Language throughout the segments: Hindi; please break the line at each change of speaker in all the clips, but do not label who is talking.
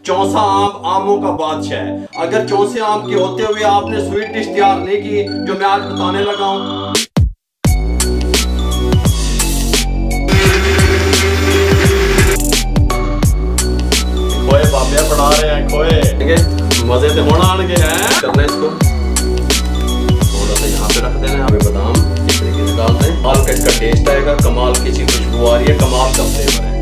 चौसा आम आमों का बादशाह है। अगर चौसे आम के होते हुए आपने स्वीट डिश तैयार नहीं की जो मैं आज बताने लगा हूं, खोए बाबे बना रहे हैं, खोए मजे से होना आने के हैं। करना है इसको थोड़ा सा यहाँ पे रख देना है। अभी बादाम इस तरीके से डाल दें, कमाल का इसका टेस्ट आएगा, कमाल की सी खुशबू आ रही है, कमाल का फ्लेवर है।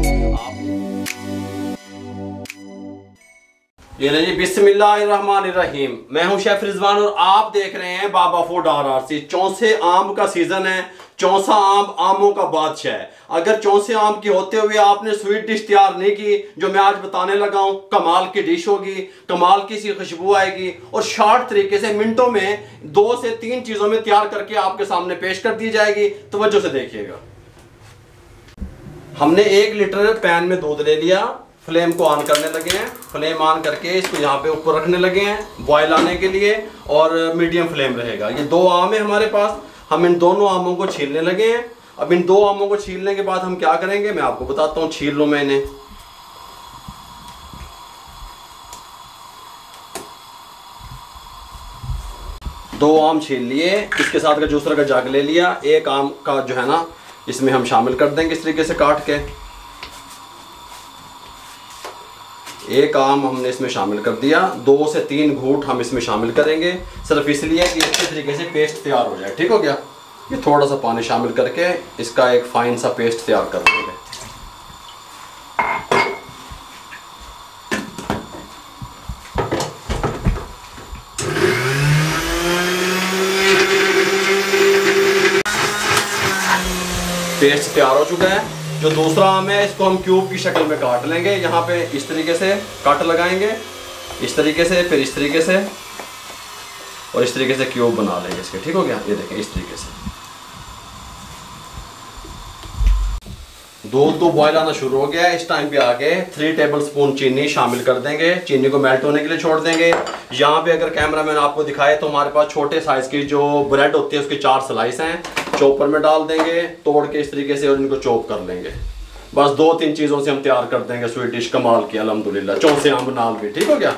ये नहीं, बिस्मिल्लाहिर्रहमानिर्रहीम। मैं हूं शेफ रिजवान और आप देख रहे हैं बाबा फूड RRC। चौसे आम का सीजन है, चौसा आम आमों का बादशाह है। अगर चौसे आम के होते हुए आपने स्वीट डिश तैयार नहीं की जो मैं आज बताने लगा हूं, कमाल की डिश होगी, कमाल की सी खुशबू आएगी और शॉर्ट तरीके से मिनटों में 2 से 3 चीजों में तैयार करके आपके सामने पेश कर दी जाएगी। तवज्जो से देखिएगा। हमने 1 लीटर पैन में दूध ले लिया, फ्लेम को ऑन करने लगे हैं। फ्लेम ऑन करके इसको यहाँ पे ऊपर रखने लगे हैं बॉयल आने के लिए, और मीडियम फ्लेम रहेगा। ये 2 आम है हमारे पास, हम इन दोनों आमों को छीलने लगे हैं। अब इन 2 आमों को छीलने के बाद हम क्या करेंगे मैं आपको बताता हूँ। छील लो मैंने, दो आम छील लिए, इसके साथ का जूसर का जग ले लिया। 1 आम का जो है ना इसमें हम शामिल कर देंगे इस तरीके से काट के। 1 आम हमने इसमें शामिल कर दिया। 2 से 3 घूंट हम इसमें शामिल करेंगे, सिर्फ इसलिए कि अच्छे तरीके से पेस्ट तैयार हो जाए। ठीक हो गया। ये थोड़ा सा पानी शामिल करके इसका एक फाइन सा पेस्ट तैयार कर देंगे। पेस्ट तैयार हो चुका है। जो दूसरा आम है इसको हम क्यूब की शक्ल में काट लेंगे। यहाँ पे इस तरीके से कट लगाएंगे, इस तरीके से, फिर इस तरीके से और इस तरीके से क्यूब बना लेंगे इसके। ठीक हो गया। ये देखें इस तरीके से। दूध तो बॉयल आना शुरू हो गया है। इस टाइम पे आके 3 टेबलस्पून चीनी शामिल कर देंगे। चीनी को मेल्ट होने के लिए छोड़ देंगे। यहाँ पे अगर कैमरामैन आपको दिखाए तो हमारे पास छोटे साइज की जो ब्रेड होती है उसके 4 स्लाइस हैं, चॉपर में डाल देंगे तोड़ के इस तरीके से और इनको चॉप कर लेंगे। बस 2-3 चीज़ों से हम तैयार कर देंगे स्वीट डिश कमाल की, अल्हम्दुलिल्लाह। चौसे आम नाल भी। ठीक हो गया।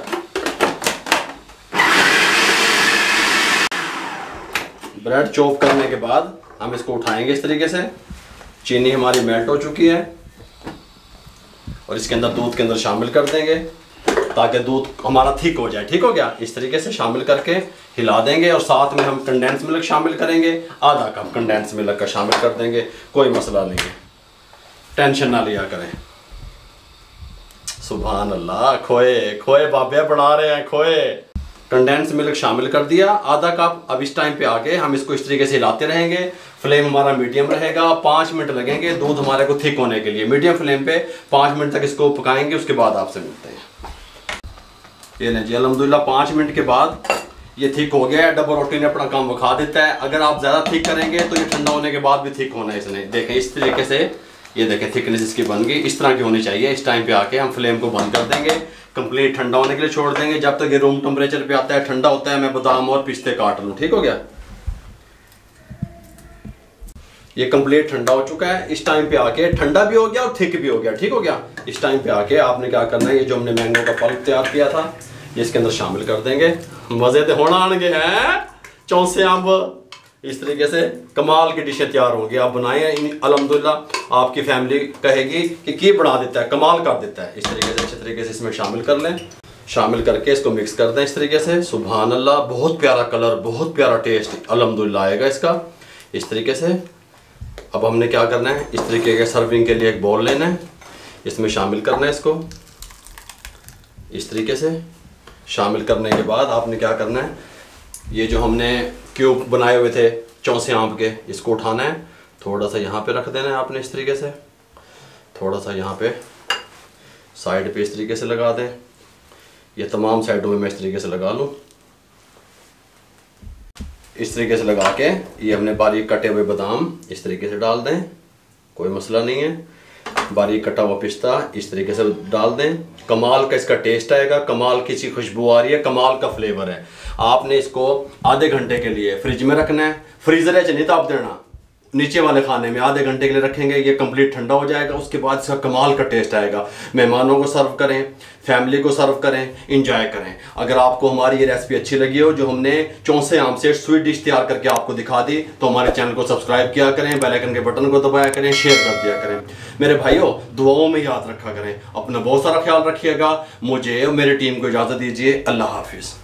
ब्रेड चॉप करने के बाद हम इसको उठाएंगे इस तरीके से। चीनी हमारी मेल्ट हो चुकी है और इसके अंदर दूध के अंदर शामिल कर देंगे ताकि दूध हमारा थिक हो जाए। ठीक हो गया। इस तरीके से शामिल करके हिला देंगे और साथ में हम कंडेंस मिल्क शामिल करेंगे। आधा कप कंडेंस मिल्क का शामिल कर देंगे, कोई मसला नहीं है, टेंशन ना लिया करें। सुभान अल्लाह। खोए खोए बाबे बना रहे हैं, खोए। कंडेंस मिल्क शामिल कर दिया, आधा कप। अब इस टाइम पे आके हम इसको इस तरीके से हिलाते रहेंगे। फ्लेम हमारा मीडियम रहेगा। 5 मिनट लगेंगे दूध हमारे को थिक होने के लिए। मीडियम फ्लेम पे 5 मिनट तक इसको पकाएंगे, उसके बाद आपसे मिलते हैं। ये नहीं जी, अल्हम्दुलिल्लाह 5 मिनट के बाद ये थिक हो गया है। डबल रोटी ने अपना काम दिखा देता है। अगर आप ज़्यादा थिक करेंगे तो ये ठंडा होने के बाद भी थिक होना है इसने। देखें इस तरीके से, ये देखें थिकनेस इसकी बन गई, इस तरह की होनी चाहिए। इस टाइम पे आके हम फ्लेम को बंद कर देंगे, कंप्लीट ठंडा होने के लिए छोड़ देंगे। जब तक ये रूम टेम्परेचर पे आता है, ठंडा होता है, मैं बादाम और पिस्ते काट लूँ। ठीक हो गया। ये कंप्लीट ठंडा हो चुका है। इस टाइम पे आके ठंडा भी हो गया और थिक भी हो गया। ठीक हो गया। इस टाइम पे आके आपने क्या करना है, ये जो हमने मैंगो का पल्प तैयार किया था ये इसके अंदर शामिल कर देंगे। मजे तो होना आने हैं। चौसे आम इस तरीके से कमाल की डिशें तैयार होंगी। आप बनाएं, अल्हम्दुलिल्लाह आपकी फैमिली कहेगी कि की बना देता है, कमाल कर देता है। इस तरीके से अच्छे तरीके से इसमें शामिल कर लें। शामिल करके इसको मिक्स कर दें इस तरीके से। सुभान अल्लाह। बहुत प्यारा कलर, बहुत प्यारा टेस्ट अल्हम्दुलिल्लाह आएगा इसका इस तरीके से। अब हमने क्या करना है, इस तरीके के सर्विंग के लिए एक बाउल लेना है, इसमें शामिल करना है इसको इस तरीके से। शामिल करने के बाद आपने क्या करना है, ये जो हमने क्यूब बनाए हुए थे चौसे आम के, इसको उठाना है, थोड़ा सा यहाँ पे रख देना है आपने इस तरीके से, थोड़ा सा यहाँ पे साइड पे इस तरीके से लगा दें। ये तमाम साइडों में मैं इस तरीके से लगा लूँ। इस तरीके से लगा के ये हमने बारीक कटे हुए बादाम इस तरीके से डाल दें, कोई मसला नहीं है। बारीक कटा हुआ पिस्ता इस तरीके से डाल दें। कमाल का इसका टेस्ट आएगा, कमाल की सी खुशबू आ रही है, कमाल का फ्लेवर है। आपने इसको आधे घंटे के लिए फ्रिज में रखना है, फ्रीजर च नहीं ताप देना, नीचे वाले खाने में आधे घंटे के लिए रखेंगे। ये कंप्लीट ठंडा हो जाएगा, उसके बाद इसका कमाल का टेस्ट आएगा। मेहमानों को सर्व करें, फैमिली को सर्व करें, इंजॉय करें। अगर आपको हमारी ये रेसिपी अच्छी लगी हो, जो हमने चौसे आम से स्वीट डिश तैयार करके आपको दिखा दी, तो हमारे चैनल को सब्सक्राइब किया करें, बेल आइकन के बटन को दबाया करें, शेयर कर दिया करें। मेरे भाइयों, दुआओं में याद रखा करें। अपना बहुत सारा ख्याल रखिएगा। मुझे और मेरी टीम को इजाज़त दीजिए। अल्लाह हाफिज़।